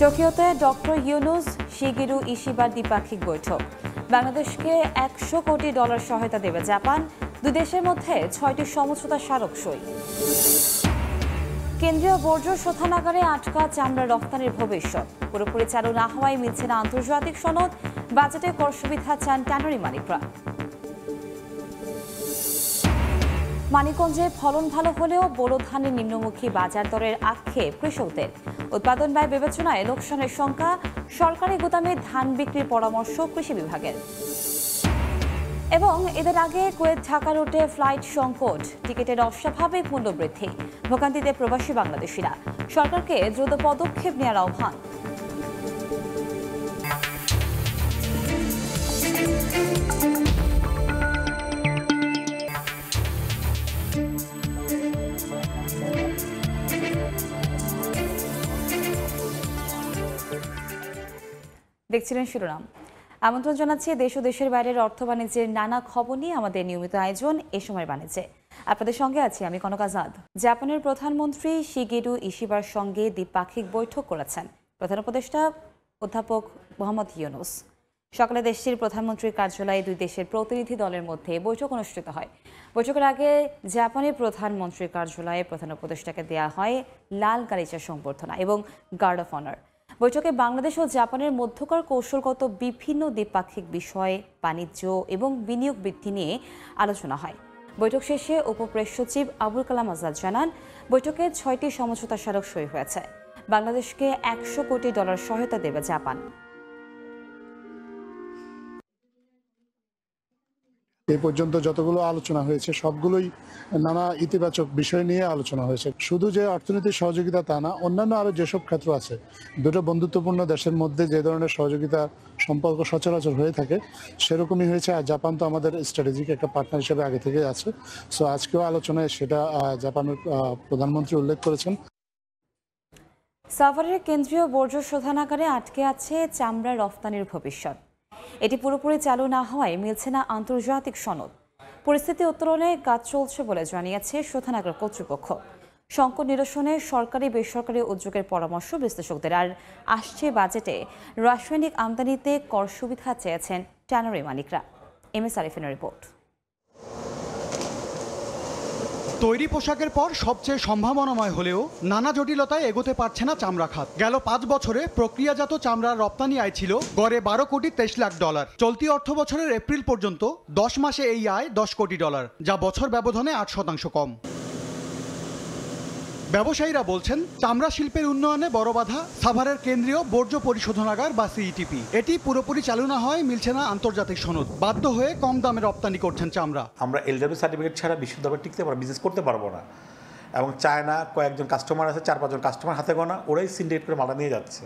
টোকিওতে doctor Yunus শিগিরু ইশিবার দ্বিপাক্ষিক বৈঠক। বাংলাদেশকে $100 কোটি সহায়তা দেবে জাপান। দুই দেশের মধ্যে 6টি সমঝোতা স্মারক সই। কেন্দ্রীয় বর্জ্য শোধনাগারে আটকা চামড়া রপ্তানির ভবিষ্যৎ। পুরোপুরি চালু না হওয়ায় মিলছে না আন্তর্জাতিক সনদ। বাজেটে কর সুবিধা চান ট্যানারি মালিকরা। মানিকগঞ্জে ফলন ভালো হলেও বোরো ধানের নিম্নমুখী বাজার দরের আক্ষেপ কৃষকদের। উৎপাদন ব্যয় বিবেচনায় লোকসানের শঙ্কা। সরকারি গুদামে ধান বিক্রির পরামর্শ কৃষি বিভাগের। এবং এদের আগে কুয়েত ঢাকা রুটে ফ্লাইট সংকট, টিকিটের অস্বাভাবিক মূল্যবৃদ্ধি। ভোগান্তিতে প্রবাসী বাংলাদেশিরা। সরকারকে দ্রুত পদক্ষেপ নেওয়ার আহ্বান। দেখছিলেন শিরোনাম। আমন্ত্রণ জানাচ্ছি দেশ ও দেশের বাইরের অর্থ বাণিজ্যের নানা খবর নিয়ে আমাদের নিয়মিত আয়োজন এ সময় বাণিজ্যে। আপনাদের সঙ্গে আছি আমি কনক আজাদ। জাপানের প্রধানমন্ত্রী শিগেরু ইশিবার সঙ্গে দ্বিপাক্ষিক বৈঠক করেছেন প্রধান উপদেষ্টা অধ্যাপক মোহাম্মদ ইউনুস। সকালে দেশটির প্রধানমন্ত্রীর কার্যালয়ে দুই দেশের প্রতিনিধি দলের মধ্যে বৈঠক অনুষ্ঠিত হয়। বৈঠকের আগে জাপানের প্রধানমন্ত্রীর কার্যালয়ে প্রধান উপদেষ্টাকে দেওয়া হয় লাল গালিচা সংবর্ধনা এবং গার্ড অফ অনার। বৈঠকে বাংলাদেশ ও জাপানের মধ্যকার কৌশলগত বিভিন্ন দ্বিপাক্ষিক বিষয়, বাণিজ্য এবং বিনিয়োগ বৃদ্ধি নিয়ে আলোচনা হয়। বৈঠক শেষে উপপ্রেস সচিব আবুল কালাম আজাদ জানান, বৈঠকে 6টি সমঝোতা স্মারক সই হয়েছে। বাংলাদেশকে $100 কোটি সহায়তা দেবে জাপান। এই পর্যন্ত যতগুলো আলোচনা হয়েছে সবগুলোই নানা ইতিবাচক বিষয় নিয়ে আলোচনা হয়েছে। শুধু যে অর্থনৈতিক সহযোগিতা তা না, অন্যান্য আরো যেসব ক্ষেত্র আছে, দুটো বন্ধুত্বপূর্ণ দেশের মধ্যে যে ধরনের সহযোগিতা সম্পর্ক সচরাচর হয়ে থাকে সেরকমই হয়েছে। আর জাপান তো আমাদের স্ট্র্যাটেজিক একটা পার্টনার হিসেবে আগে থেকে আছে। সো আজকেও আলোচনায় সেটা জাপানের প্রধানমন্ত্রী উল্লেখ করেছেন। সাভারের কেন্দ্রীয় বর্জ্য শোধনাগারে আটকে আছে চামড়া রফতানির ভবিষ্যৎ। এটি পুরোপুরি চালু না হওয়ায় মিলছে না আন্তর্জাতিক সনদ। পরিস্থিতি উত্তরণে কাজ চলছে বলে জানিয়েছে শোধনাগার কর্তৃপক্ষ। সংকট নিরসনে সরকারি বেসরকারি উদ্যোগের পরামর্শ বিশ্লেষকদের। আর আসছে বাজেটে রাসায়নিক আমদানিতে কর সুবিধা চেয়েছেন ট্যানারি মালিকরা। MS আরিফিনের রিপোর্ট। তৈরি পোশাকের পর সবচেয়ে সম্ভাবনাময় হলেও নানা জটিলতায় এগোতে পারছে না চামড়া খাত। গেল 5 বছরে প্রক্রিয়াজাত চামড়ার রপ্তানি আয় ছিল গড়ে $12,23,00,000। চলতি অর্থ বছরের এপ্রিল পর্যন্ত 10 মাসে এই আয় $10 কোটি, যা বছর ব্যবধানে 8% কম। ব্যবসায়ীরা বলছেন, চামড়া শিল্পের উন্নয়নে বড় বাধা সাভারের কেন্দ্রীয় বর্জ্য পরিশোধনাগার বা CETP। এটি পুরোপুরি চালু না হয় মিলছে না আন্তর্জাতিক সনদ। বাধ্য হয়ে কম দামে রপ্তানি করছেন চামড়া। আমরা LW সার্টিফিকেট ছাড়া বিশ্ববিদ্যালয়ে টিকতে পারবো, বিজনেস করতে পারবো না। এবং চায়না কয়েকজন কাস্টমার আছে, 4-5 জন কাস্টমার হাতে গোনা, ওরাই সিন্ডিকেট করে মালা নিয়ে যাচ্ছে।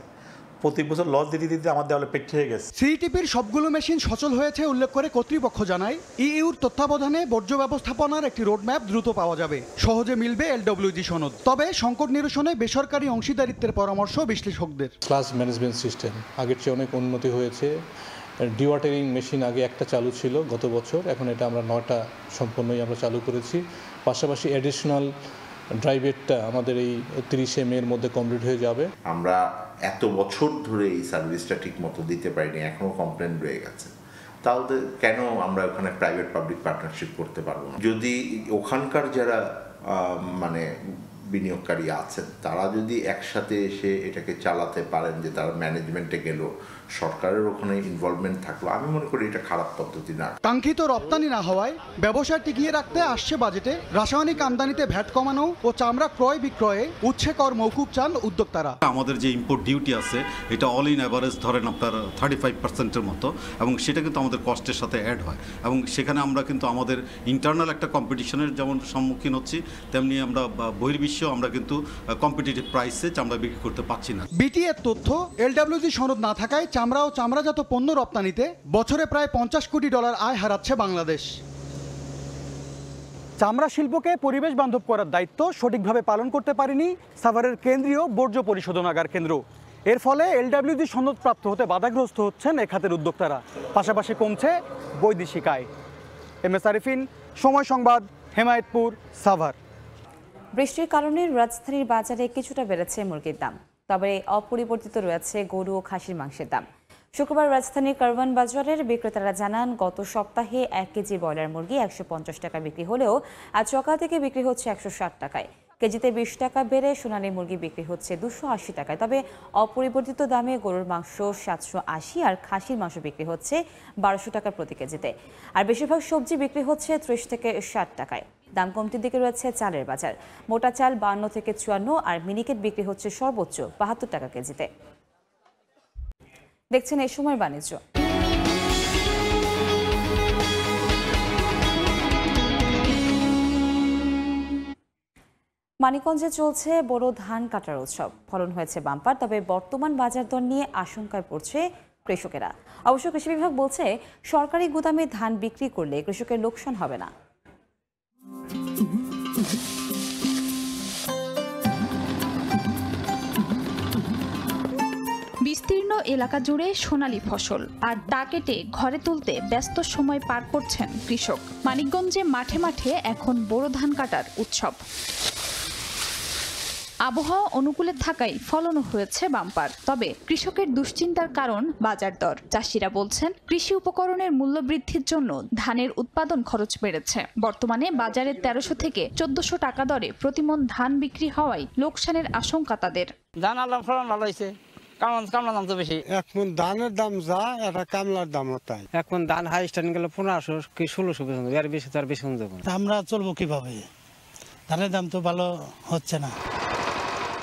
প্রতি বছর লস দিতে দিতে আমার দেওয়ালে পেট হয়ে গেছে। CETPর সবগুলো মেশিন সচল হয়েছে উল্লেখ করে কর্তৃপক্ষ জানায়, EUর তত্ত্বাবধানে বর্জ্য ব্যবস্থাপনার একটি রোডম্যাপ দ্রুত পাওয়া যাবে। সহজে মিলবে LWG সনদ। তবে সংকট নিরসনে বেসরকারি অংশীদারিত্বের পরামর্শ বিশ্লেষকদের। ক্লাস ম্যানেজমেন্ট সিস্টেম আগের চেয়ে অনেক উন্নতি হয়েছে। ডিওয়াটারিং মেশিন আগে একটা চালু ছিল গত বছর, এখন এটা আমরা 9টা সম্পূর্ণই আমরা চালু করেছি। পাশাপাশি অ্যাডিশনাল ড্রাইভেটটা আমাদের এই 30শে মের মধ্যে কমপ্লিট হয়ে যাবে। আমরা এত বছর ধরে এই সার্ভিসটা ঠিক মতো দিতে পারিনি, এখনও কমপ্লেন রয়ে গেছে। তাহলে কেন আমরা ওখানে প্রাইভেট পাবলিক পার্টনারশিপ করতে পারবো না? যদি ওখানকার যারা বিনিয়োগকারী আছেন তারা যদি একসাথে এসে এটাকে চালাতে পারেন, যে তারা ম্যানেজমেন্টে গেল, সরকারের ওখানে ইনভলভমেন্ট থাকলো, আমি মনে করি এটা খারাপ পদ্ধতি না। কাঙ্ক্ষিত রপ্তানি না হওয়ায় ব্যবসা টিকিয়ে রাখতে আসছে বাজেটে রাসায়নিক আমদানিতে ভ্যাট কমানো ও চামড়া ক্রয় বিক্রয়ে উচ্ছে কর মওকুফ চান উদ্যোক্তারা। আমাদের যে ইম্পোর্ট ডিউটি আছে এটা অল ইন অ্যাভারেজ ধরেন আপনার 35%-এর মতো, এবং সেটা কিন্তু আমাদের কস্টের সাথে অ্যাড হয়। এবং সেখানে আমরা কিন্তু আমাদের ইন্টারনাল একটা কম্পিটিশনের যেমন সম্মুখীন হচ্ছি, তেমনি আমরা বহির্বিশ্ব আমরা কিন্তু কম্পিটিটিভ প্রাইসে চামড়া বিক্রি করতে পারছি না। বিটিএর তথ্য, LWG সনদ না থাকায় চামড়া ও চামড়াজাত পণ্য রপ্তানিতে বছরে প্রায় $50 কোটি আয় হারাচ্ছে বাংলাদেশ। চামড়া শিল্পকে পরিবেশ বান্ধব করার দায়িত্ব সঠিকভাবে পালন করতে পারেনি সাভারের কেন্দ্রীয় বর্জ্য পরিশোধনাগার কেন্দ্র। এর ফলে LWG সনদ প্রাপ্ত হতে বাধাগ্রস্ত হচ্ছেন এ খাতের উদ্যোক্তারা। পাশাপাশি কমছে বৈদেশিক আয়। MS আরিফিন, সময় সংবাদ, হেমায়েতপুর, সাভার। বৃষ্টির কারণে রাজধানীর বাজারে কিছুটা বেড়েছে মুরগির দাম। তবে অপরিবর্তিত রয়েছে গরু ও খাসির মাংসের দাম। শুক্রবার রাজধানীর কারওয়ান বাজারের বিক্রেতারা জানান, গত সপ্তাহে 1 কেজি ব্রয়লার মুরগি 150 টাকা বিক্রি হলেও আজ সকাল থেকে বিক্রি হচ্ছে 160 টাকায়। কেজিতে 20 টাকা বেড়ে সোনালী মুরগি বিক্রি হচ্ছে 280 টাকায়। তবে অপরিবর্তিত দামে গরুর মাংস 780 আর খাসির মাংস বিক্রি হচ্ছে 1200 টাকা প্রতি কেজিতে। আর বেশিরভাগ সবজি বিক্রি হচ্ছে 30 থেকে 60 টাকায়। দাম কমতির দিকে রয়েছে চালের বাজার। মোটা চাল 52 থেকে 54 আর মিনিকেট বিক্রি হচ্ছে সর্বোচ্চ 72 টাকা কেজিতে। দেখছেন এই সময়ের বাণিজ্য। মানিকগঞ্জে চলছে বড় ধান কাটার উৎসব। ফলন হয়েছে বাম্পার, তবে বর্তমান বাজার দর নিয়ে আশঙ্কায় পড়ছে কৃষকেরা। অবশ্য কৃষি বিভাগ বলছে, সরকারি গুদামে ধান বিক্রি করলে কৃষকের লোকসান হবে না। বিস্তীর্ণ এলাকা জুড়ে সোনালী ফসল, আর তা কেটে ঘরে তুলতে ব্যস্ত সময় পার করছেন কৃষক। মানিকগঞ্জে মাঠে মাঠে এখন বোরো ধান কাটার উৎসব। আবহাওয়া অনুকূলে থাকায় ফলনও হয়েছে বাম্পার, তবে কৃষকের দুশ্চিন্তার কারণ বাজার দর। চাষিরা বলছেন, কৃষি উপকরণের মূল্য বৃদ্ধির জন্য ধানের উৎপাদন খরচ বেড়েছে। বর্তমানে বাজারে 1300 থেকে 1400 টাকা দরে প্রতিমণ ধান বিক্রি হওয়ায় লোকসানের আশঙ্কা তাদের। ধান আল্লাহ ফলন ভালো হয়েছে, কামলার দাম তো বেশি। এখন ধানের দাম যা, এটা কামলার দামও তাই। এখন ধান হাই স্ট্যান্ড গেলে 1500 কি 1600 পর্যন্ত, এর বেশি তার বেশি যাবে। আমরা চলবো কিভাবে? ধানের দাম তো ভালো হচ্ছে না।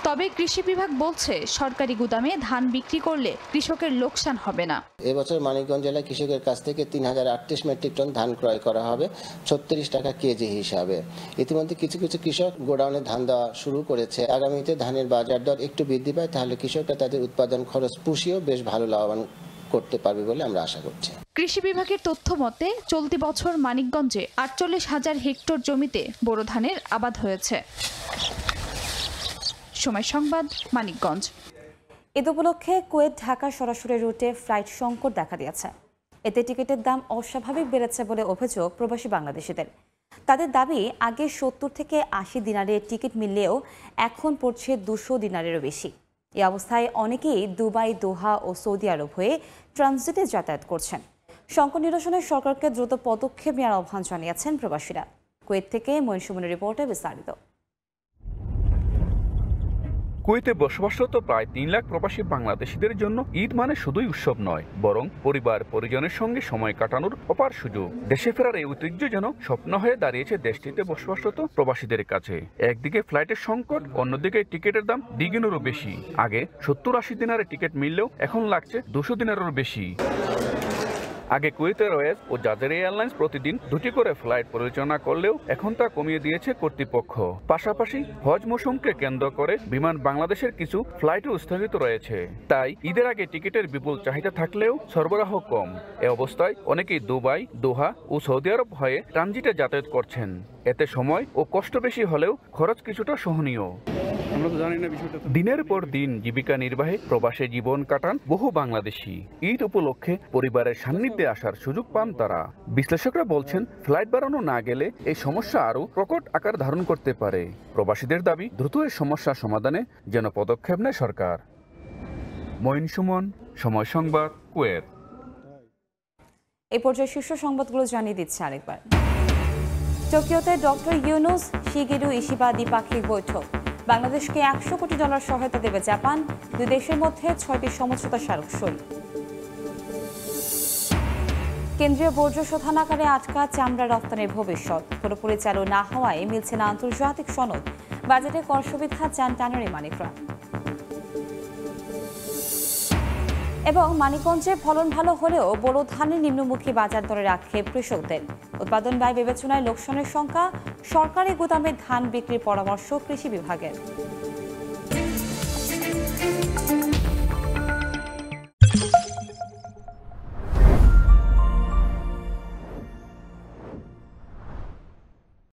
তবে কৃষি বিভাগ বলছে, সরকারি গুদামে ধান বিক্রি করলে কৃষকের লোকসান হবে না। এবছর মানিকগঞ্জ জেলায় কৃষকের কাছ থেকে 3038 মেট্রিক টন ধান ক্রয় করা হবে 36 টাকা কেজি হিসাবে। ইতিমধ্যে কিছু কিছু কৃষক গোডাউনে ধান দেওয়া শুরু করেছে। আগামীতে ধানের বাজার দর একটু বৃদ্ধি পায়, তাহলে কৃষকরা তাদের উৎপাদন খরচ পুষিয়েও বেশ ভালো লাভবান করতে পারবে বলে আমরা আশা করছি। কৃষি বিভাগের তথ্য মতে, চলতি বছর মানিকগঞ্জে 48,000 হেক্টর জমিতে বোরো ধানের আবাদ হয়েছে। সময় সংবাদ, মানিকগঞ্জ। ঈদ উপলক্ষে কুয়েত ঢাকা সরাসরি রুটে ফ্লাইট সংকট দেখা দিয়েছে। এতে টিকিটের দাম অস্বাভাবিক বেড়েছে বলে অভিযোগ প্রবাসী বাংলাদেশিদের। তাদের দাবি, আগে 70 থেকে 80 দিনারের টিকিট মিললেও এখন পড়ছে 200 দিনারেরও বেশি। এই অবস্থায় অনেকেই দুবাই, দোহা ও সৌদি আরব হয়ে ট্রানজিটে যাতায়াত করছেন। সংকট নিরসনে সরকারকে দ্রুত পদক্ষেপ নেওয়ার আহ্বান জানিয়েছেন প্রবাসীরা। কুয়েত থেকে মঈন সুমনের রিপোর্টে বিস্তারিত। কুয়েতে বসবাসরত প্রায় 3 লাখ প্রবাসী বাংলাদেশিদের জন্য ঈদ মানে শুধুই উৎসব নয়, বরং পরিবার পরিজনের সঙ্গে সময় কাটানোর অপার সুযোগ। দেশে ফেরার এই ঐতিহ্য যেন স্বপ্ন হয়ে দাঁড়িয়েছে দেশটিতে বসবাসরত প্রবাসীদের কাছে। একদিকে ফ্লাইটের সংকট, অন্যদিকে টিকিটের দাম দ্বিগুণেরও বেশি। আগে 70-80 দিনারের টিকিট মিললেও এখন লাগছে 200 দিনারেরও বেশি। আগে কুয়েত এয়ারওয়েজ ও জাজের এয়ারলাইন্স প্রতিদিন 2টি করে ফ্লাইট পরিচালনা করলেও এখন তা কমিয়ে দিয়েছে কর্তৃপক্ষ। পাশাপাশি হজ মৌসুমকে কেন্দ্র করে বিমান বাংলাদেশের কিছু ফ্লাইটও স্থগিত রয়েছে। তাই ঈদের আগে টিকিটের বিপুল চাহিদা থাকলেও সরবরাহ কম। এ অবস্থায় অনেকেই দুবাই, দোহা ও সৌদি আরব হয়ে ট্রানজিটে যাতায়াত করছেন। এতে সময় ও কষ্ট বেশি হলেও খরচ কিছুটা সহনীয়। দিনের পর দিন জীবিকা নির্বাহে প্রবাসে জীবন কাটান বহু বাংলাদেশি। ঈদ উপলক্ষে পরিবারের সান্নিধ্যে আসার সুযোগ পান তারা। বিশ্লেষকরা বলছেন, ফ্লাইট বাড়ানো না গেলে এই সমস্যা আরও প্রকট আকার ধারণ করতে পারে। প্রবাসীদের দাবি, দ্রুত এই সমস্যা সমাধানে যেন পদক্ষেপ নেয় সরকার। মঈন সুমন, সময় সংবাদ, কুয়েত। এই পর্যায়ে শীর্ষ সংবাদগুলো জানিয়ে দিচ্ছে আরেকবার। টোকিওতে ডক্টর ইউনুস শিগেরু ইশিবা দ্বিপাক্ষিক বৈঠক। বাংলাদেশকে $100 কোটি সহায়তা দেবে জাপান। দুই দেশের মধ্যে 6টি সমঝোতা স্মারক সই। কেন্দ্রীয় বর্জ্য শোধনাগারে আটকা চামড়া রপ্তানির ভবিষ্যৎ। পুরোপুরি চালু না হওয়ায় মিলছে না আন্তর্জাতিক সনদ। বাজেটে কর সুবিধা চান ট্যানারি মালিকরা। এবং মানিকগঞ্জে ফলন ভালো হলেও বোরো ধানের নিম্নমুখী বাজার দরের আক্ষেপ কৃষকদের। উৎপাদন ব্যয় বিবেচনায় লোকসানের সংখ্যা, সরকারি গুদামে ধান বিক্রির পরামর্শ কৃষি বিভাগের।